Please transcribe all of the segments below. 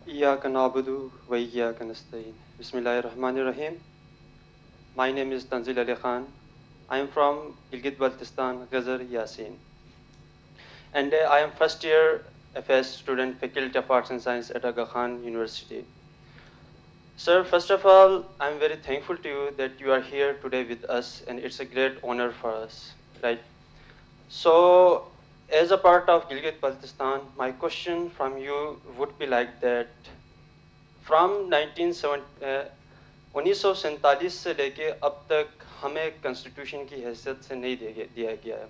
إياك نعبد وإياك نستعين. Bismillahirrahmanirrahim. My name is Tanzil Ali Khan. I am from Gilgit-Baltistan, Ghazar, Yasin. And I am first year FS student, Faculty of Arts and Science at Aga Khan University. Sir, first of all, I am very thankful to you that you are here today with us, and it's a great honor for us, right? So, as a part of Gilgit-Baltistan, my question from you would be like that. From 1947 سے لے کے اب تک ہمیں constitution کی حیثیت سے نہیں دیا گیا ہے.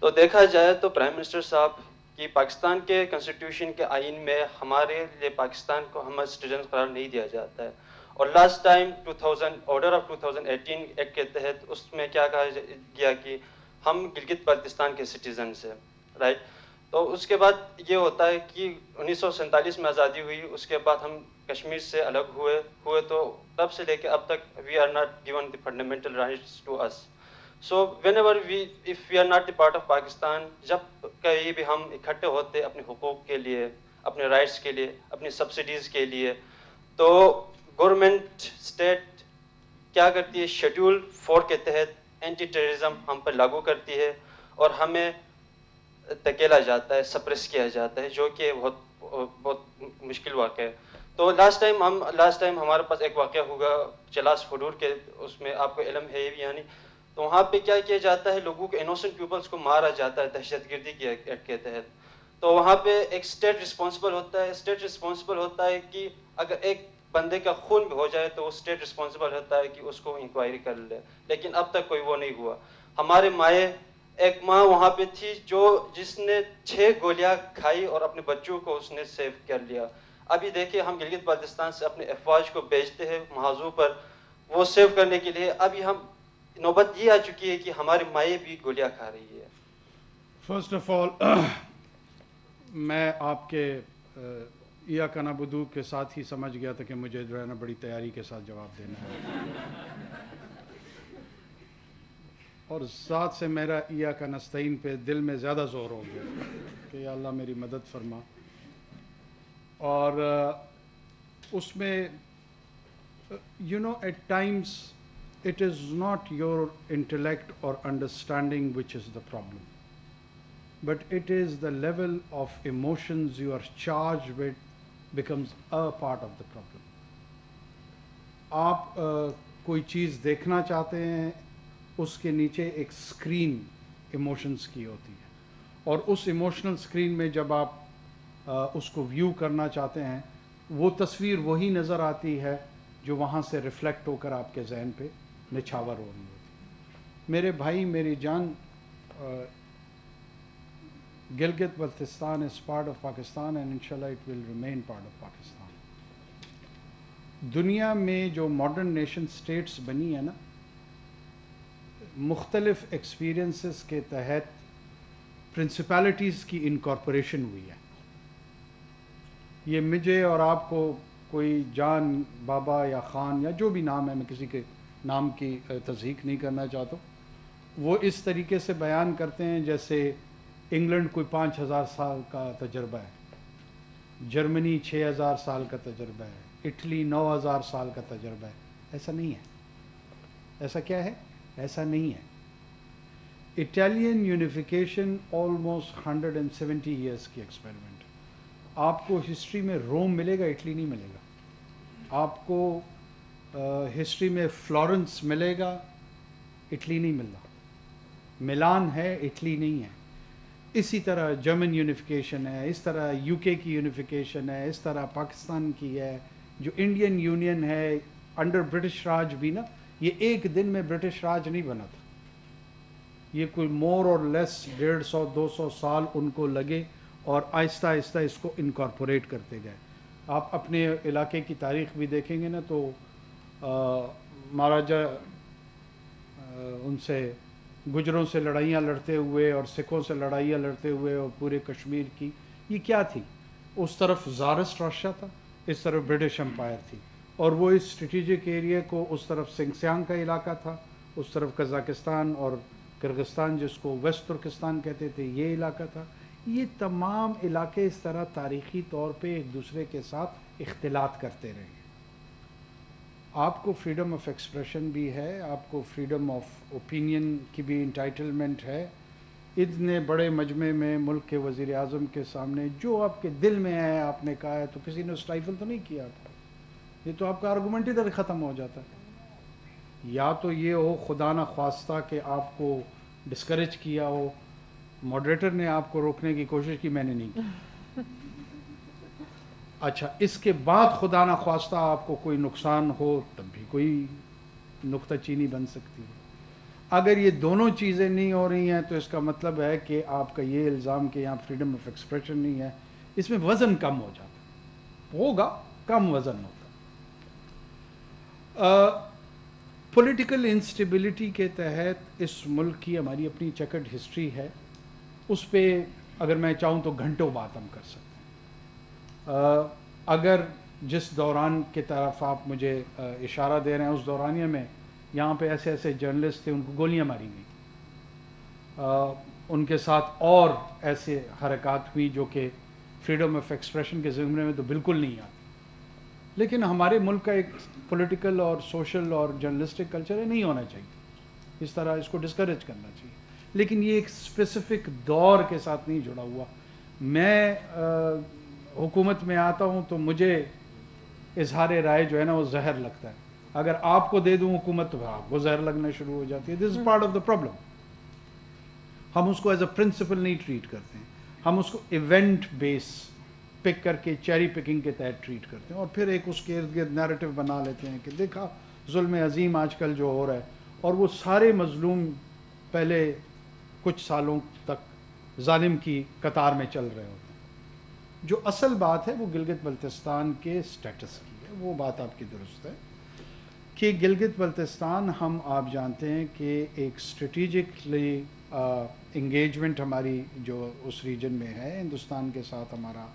تو دیکھا جائے تو پرائم منسٹر صاحب کی پاکستان کے کنسٹیٹیوشن کے آئین میں ہمارے لیے پاکستان کو ہم سٹیزن قرار نہیں دیا جاتا ہے. اور last time 2000 order of 2018 act کے تحت اس میں کیا کہا گیا کہ ہم گلگت بلتستان کے سٹیزنس ہیں, رائٹ. تو اس کے بعد یہ ہوتا ہے کہ 1947 میں آزادی ہوئی, اس کے بعد ہم کشمیر سے الگ ہوئے تو تب سے لے کے اب تک we are not given the fundamental rights to us. So whenever if we are not the part of Pakistan, جب کہیں بھی ہم اکٹھے ہوتے اپنے حقوق کے لیے, اپنے رائٹس کے لیے, اپنی سبسڈیز کے لیے, تو گورنمنٹ اسٹیٹ کیا کرتی ہے, شیڈول 4 کے تحت اینٹی ٹیررزم ہم پر لاگو کرتی ہے اور ہمیں دھکیلا جاتا ہے, سپریس کیا جاتا ہے, جو کہ بہت مشکل واقع ہے. تو لاسٹ ٹائم ہمارے پاس ایک واقعہ ہوگا چلاس حدود کے, اس میں آپ کو علم ہے یعنی, تو وہاں پہ کیا کیا جاتا ہے, لوگوں کو انوسنٹ پیپلس کو مارا جاتا ہے دہشت گردی کے ایکٹ کے تحت. تو وہاں پہ ایک اسٹیٹ رسپانسبل ہوتا ہے کہ اگر ایک بندے کا خون بھی ہو جائے تو وہ اسٹیٹ رسپانسبل ہوتا ہے کہ اس کو انکوائری کر لے, لیکن اب تک کوئی وہ نہیں ہوا. ہمارے مائیں, ایک ماں وہاں پہ تھی جس نے 6 گولیاں کھائی اور اپنے بچوں کو اس نے سیو کر لیا. ابھی دیکھیں ہم گلگت بلتستان سے اپنے افواج کو بھیجتے ہیں محاذوں پر وہ سیو کرنے کے لیے, ابھی ہم نوبت یہ آ چکی ہے کہ ہماری مائیں بھی گولیاں کھا رہی ہے. فرسٹ آف آل میں آپ کے ایاک نعبدو کے ساتھ ہی سمجھ گیا تھا کہ مجھے جو ہے نا بڑی تیاری کے ساتھ جواب دینا ہے, اور ذات سے میرا ایاک نستعین پہ دل میں زیادہ زور ہو گیا کہ یا اللہ میری مدد فرما. اور اس میں at times it is not your intellect or understanding which is the problem, but it is the level of emotions you are charged with becomes a part of the problem. آپ کوئی چیز دیکھنا چاہتے ہیں, اس کے نیچے ایک اسکرین ایموشنز کی ہوتی ہے, اور اس ایموشنل اسکرین میں جب آپ اس کو ویو کرنا چاہتے ہیں, وہ تصویر وہی نظر آتی ہے جو وہاں سے ریفلیکٹ ہو کر آپ کے ذہن پہ نچھاور ہو رہی ہوتی. میرے بھائی میری جان, Gilgit Baltistan is part of Pakistan and inshallah it will remain part of Pakistan. دنیا میں جو ماڈرن نیشن سٹیٹس بنی ہے نا, مختلف ایکسپیرینسز کے تحت پرنسپلٹیز کی انکارپوریشن ہوئی ہے. یہ مجھے اور آپ کو کوئی جان بابا یا خان یا جو بھی نام ہے, میں کسی کے نام کی تصحیح نہیں کرنا چاہتا ہوں, وہ اس طریقے سے بیان کرتے ہیں جیسے انگلینڈ کوئی 5000 سال کا تجربہ ہے, جرمنی 6000 سال کا تجربہ ہے, اٹلی 9000 سال کا تجربہ ہے. ایسا نہیں ہے. ایسا کیا ہے؟ ایسا نہیں ہے. اٹالین یونیفیکیشن آلموسٹ 170 ایئرس کی ایکسپیریمنٹ. آپ کو ہسٹری میں روم ملے گا, اٹلی نہیں ملے گا. آپ کو ہسٹری میں فلورنس ملے گا, اٹلی نہیں مل رہا. ملان ہے, اٹلی نہیں ہے. اسی طرح جرمن یونیفیکیشن ہے, اس طرح یو کے کی یونیفیکیشن ہے, اس طرح پاکستان کی ہے, جو انڈین یونین ہے انڈر برٹش راج بھی نا, یہ ایک دن میں برٹش راج نہیں بنا تھا. یہ کوئی مور اور لیس 150-200 سال ان کو لگے, اور آہستہ آہستہ اس کو انکارپوریٹ کرتے گئے. آپ اپنے علاقے کی تاریخ بھی دیکھیں گے نا, تو مہاراجا ان سے گجروں سے لڑائیاں لڑتے ہوئے اور سکھوں سے لڑائیاں لڑتے ہوئے, اور پورے کشمیر کی یہ کیا تھی, اس طرف زارسٹ راشیا تھا, اس طرف برٹش امپائر تھی, اور وہ اس اسٹریٹجک ایریا کو, اس طرف سنگسیانگ کا علاقہ تھا, اس طرف قزاقستان اور کرغستان جس کو ویسٹ ترکستان کہتے تھے, یہ علاقہ تھا. یہ تمام علاقے اس طرح تاریخی طور پہ ایک دوسرے کے ساتھ اختلاط کرتے رہے ہیں. آپ کو فریڈم آف ایکسپریشن بھی ہے, آپ کو فریڈم آف اوپینین کی بھی انٹائٹلمنٹ ہے. اتنے بڑے مجمع میں ملک کے وزیر اعظم کے سامنے جو آپ کے دل میں ہے آپ نے کہا ہے, تو کسی نے اسٹائفل تو نہیں کیا آپ. یہ تو آپ کا آرگومنٹ ادھر ختم ہو جاتا ہے. یا تو یہ ہو خدا نہ خواستہ کہ آپ کو ڈسکریج کیا ہو, ماڈریٹر نے آپ کو روکنے کی کوشش کی, میں نے نہیں کی. اچھا, اس کے بعد خدا نہ خواستہ آپ کو کوئی نقصان ہو تب بھی کوئی نکتہ چینی بن سکتی ہے. اگر یہ دونوں چیزیں نہیں ہو رہی ہیں تو اس کا مطلب ہے کہ آپ کا یہ الزام کہ یہاں فریڈم آف ایکسپریشن نہیں ہے, اس میں وزن کم ہو جاتا ہے, ہوگا کم وزن ہوتا. پولیٹیکل انسٹیبلٹی کے تحت اس ملک کی ہماری اپنی چیکرڈ ہسٹری ہے, اس پہ اگر میں چاہوں تو گھنٹوں بات ہم کر سکتے ہیں. اگر جس دوران کی طرف آپ مجھے اشارہ دے رہے ہیں اس دورانیہ میں یہاں پہ ایسے ایسے جرنلسٹ تھے, ان کو گولیاں ماری گئیں, ان کے ساتھ اور ایسے حرکات ہوئی جو کہ فریڈم آف ایکسپریشن کے زمرے میں تو بالکل نہیں آتی. لیکن ہمارے ملک کا ایک پولیٹیکل اور سوشل اور جرنلسٹک کلچر ہے, نہیں ہونا چاہیے, اس طرح اس کو ڈسکریج کرنا چاہیے. لیکن یہ ایک اسپیسیفک دور کے ساتھ نہیں جڑا ہوا. میں حکومت میں آتا ہوں تو مجھے اظہار رائے جو ہے نا وہ زہر لگتا ہے. اگر آپ کو دے دوں حکومت تو آپ کو زہر لگنا شروع ہو جاتی ہے. This is part of the problem. ہم اس کو ایز اے پرنسپل نہیں ٹریٹ کرتے ہیں, ہم اس کو ایونٹ بیس پک کر کے چیری پکنگ کے تحت ٹریٹ کرتے ہیں, اور پھر ایک اس کے ارد گرد نیریٹو بنا لیتے ہیں کہ دیکھا ظلم عظیم آج کل جو ہو رہا ہے, اور وہ سارے مظلوم پہلے کچھ سالوں تک ظالم کی قطار میں چل رہے ہوتے ہیں. جو اصل بات ہے وہ گلگت بلتستان کے سٹیٹس کی ہے. وہ بات آپ کی درست ہے کہ گلگت بلتستان ہم آپ جانتے ہیں کہ ایک اسٹریٹجکلی انگیجمنٹ ہماری جو اس ریجن میں ہے ہندوستان کے ساتھ ہمارا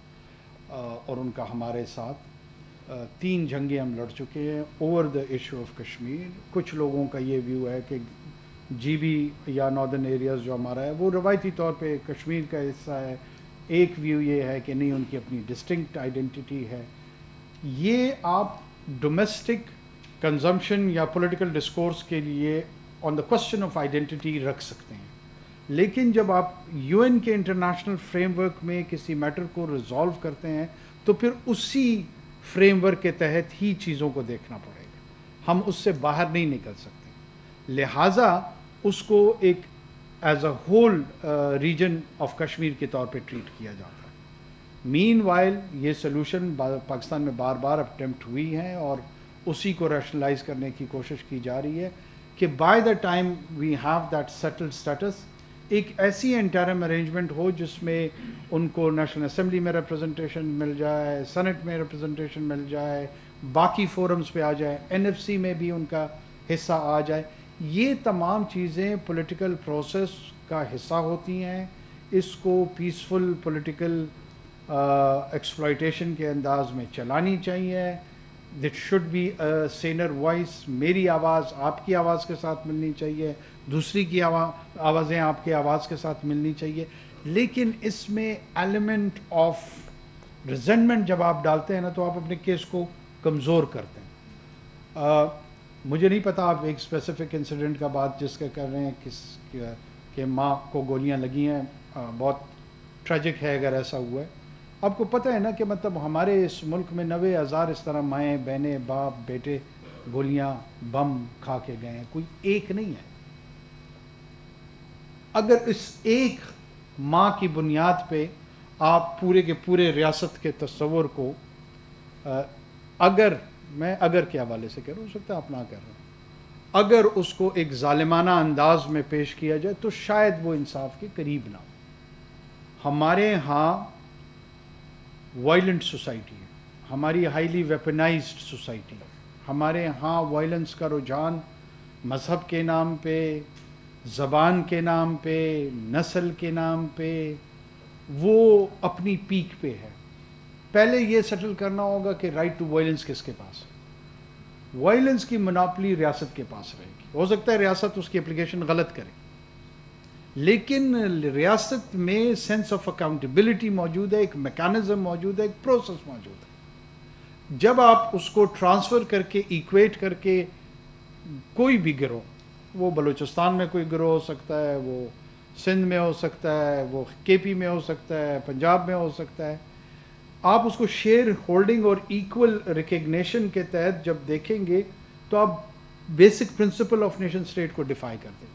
اور ان کا ہمارے ساتھ 3 جنگیں ہم لڑ چکے ہیں over the issue of Kashmir. کچھ لوگوں کا یہ ویو ہے کہ جی بی یا ناردرن ایریاز جو ہمارا ہے وہ روایتی طور پہ کشمیر کا حصہ ہے. ایک ویو یہ ہے کہ نہیں, ان کی اپنی ڈسٹنکٹ آئیڈینٹی ہے. یہ آپ ڈومیسٹک کنزمپشن یا پولیٹیکل ڈسکورس کے لیے آن دا کوسچن آف آئیڈینٹی رکھ سکتے ہیں, لیکن جب آپ یو این کے انٹرنیشنل فریم ورک میں کسی میٹر کو ریزالو کرتے ہیں تو پھر اسی فریم ورک کے تحت ہی چیزوں کو دیکھنا پڑے گا. ہم اس سے باہر نہیں نکل سکتے. لہٰذا اس کو ایک as a whole region of Kashmir کے طور پہ ٹریٹ کیا جاتا ہے. مین وائل یہ سلوشن پاکستان میں بار بار اٹیمپٹ ہوئی ہیں اور اسی کو ریشنلائز کرنے کی کوشش کی جا رہی ہے کہ by the time we have that settled status ایک ایسی انٹرم ارینجمنٹ ہو جس میں ان کو نیشنل اسمبلی میں ریپرزنٹیشن مل جائے, سینٹ میں ریپرزنٹیشن مل جائے, باقی فورمز پہ آ جائے, NFC میں بھی ان کا حصہ آ جائے. یہ تمام چیزیں پولیٹیکل پروسیس کا حصہ ہوتی ہیں. اس کو پیسفل پولیٹیکل ایکسپلائٹیشن کے انداز میں چلانی چاہیے. That should be a saner voice. میری آواز آپ کی آواز کے ساتھ ملنی چاہیے, دوسری کی آوازیں آپ کی آواز کے ساتھ ملنی چاہیے. لیکن اس میں ایلیمنٹ آف ریزنٹمنٹ جب آپ ڈالتے ہیں نا تو آپ اپنے کیس کو کمزور کرتے ہیں. مجھے نہیں پتا آپ ایک اسپیسیفک انسیڈنٹ کا بات جس کا کر رہے ہیں کہ ماں کو گولیاں لگی ہیں, بہت ٹریجک ہے اگر ایسا ہوا ہے. آپ کو پتہ ہے نا کہ مطلب ہمارے اس ملک میں 90,000 اس طرح مائیں بہنیں باپ بیٹے گولیاں بم کھا کے گئے ہیں, کوئی ایک نہیں ہے. اگر اس ایک ماں کی بنیاد پہ آپ پورے کے پورے ریاست کے تصور کو اگر کے حوالے سے کہہ رہا ہوں, ہو سکتا ہے آپ نہ کہہ رہے ہوں, اگر اس کو ایک ظالمانہ انداز میں پیش کیا جائے تو شاید وہ انصاف کے قریب نہ ہو. ہمارے ہاں وائلنٹ سوسائٹی ہے, ہماری ہائیلی ویپنائزڈ سوسائٹی ہے. ہمارے ہاں وائلنس کا رجحان مذہب کے نام پہ, زبان کے نام پہ, نسل کے نام پہ وہ اپنی پیک پہ ہے. پہلے یہ سیٹل کرنا ہوگا کہ رائٹ ٹو وائلنس کس کے پاس ہے. وائلنس کی مناپلی ریاست کے پاس رہے گی. ہو سکتا ہے ریاست اس کی اپلیکیشن غلط کرے, لیکن ریاست میں سینس آف اکاؤنٹیبلٹی موجود ہے، ایک میکانزم موجود ہے، ایک پروسیس موجود ہے. جب آپ اس کو ٹرانسفر کر کے ایکویٹ کر کے کوئی بھی گروہ، وہ بلوچستان میں کوئی گروہ ہو سکتا ہے، وہ سندھ میں ہو سکتا ہے، وہ کے پی میں ہو سکتا ہے، پنجاب میں ہو سکتا ہے، آپ اس کو شیئر ہولڈنگ اور ایکول ریکگنیشن کے تحت جب دیکھیں گے تو آپ basic principle of nation state کو ڈیفائی کر دیں.